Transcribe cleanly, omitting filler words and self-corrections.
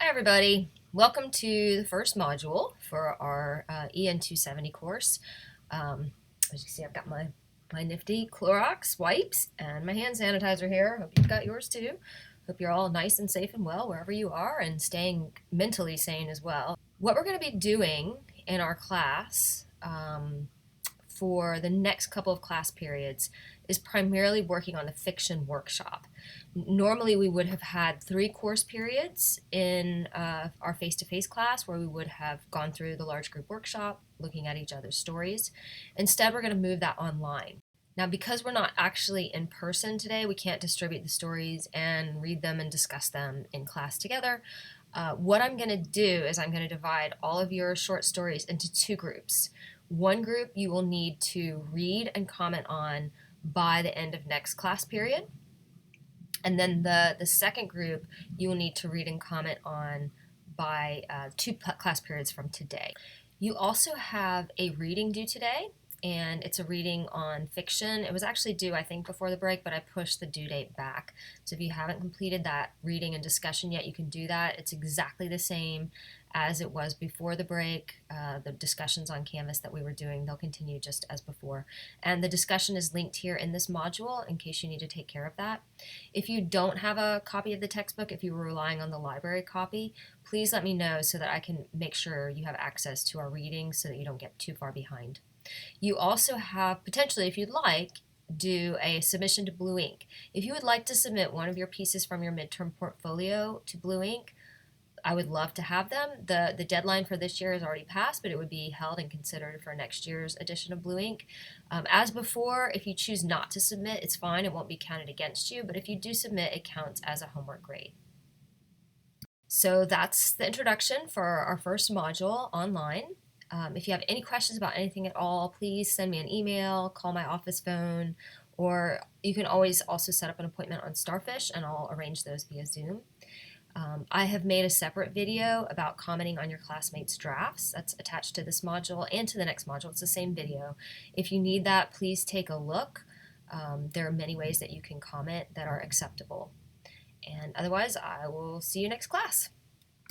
Hi everybody, welcome to the first module for our EN 270 course. As you can see, I've got my nifty Clorox wipes and my hand sanitizer here. Hope you've got yours too. Hope you're all nice and safe and well wherever you are and staying mentally sane as well. What we're going to be doing in our class for the next couple of class periods is primarily working on the fiction workshop. Normally we would have had 3 course periods in our face-to-face class where we would have gone through the large group workshop, looking at each other's stories. Instead, we're going to move that online. Now, because we're not actually in person today, we can't distribute the stories and read them and discuss them in class together. What I'm going to do is I'm going to divide all of your short stories into 2 groups. One group you will need to read and comment on by the end of next class period. And then the second group you will need to read and comment on by 2 class periods from today. You also have a reading due today, and it's a reading on fiction. It was actually due, I think, before the break, but I pushed the due date back. So if you haven't completed that reading and discussion yet, you can do that. It's exactly the same as it was before the break. The discussions on Canvas that we were doing, they'll continue just as before. And the discussion is linked here in this module in case you need to take care of that. If you don't have a copy of the textbook, if you were relying on the library copy, please let me know so that I can make sure you have access to our readings so that you don't get too far behind. You also have, potentially, if you'd like, do a submission to Blue Ink. If you would like to submit one of your pieces from your midterm portfolio to Blue Ink, I would love to have them. The deadline for this year has already passed, but it would be held and considered for next year's edition of Blue Ink. As before, if you choose not to submit, it's fine. It won't be counted against you, but if you do submit, it counts as a homework grade. So that's the introduction for our first module online. If you have any questions about anything at all, please send me an email, call my office phone, or you can always also set up an appointment on Starfish and I'll arrange those via Zoom. I have made a separate video about commenting on your classmates' drafts. That's attached to this module and to the next module. It's the same video. If you need that, please take a look. There are many ways that you can comment that are acceptable. And otherwise, I will see you next class.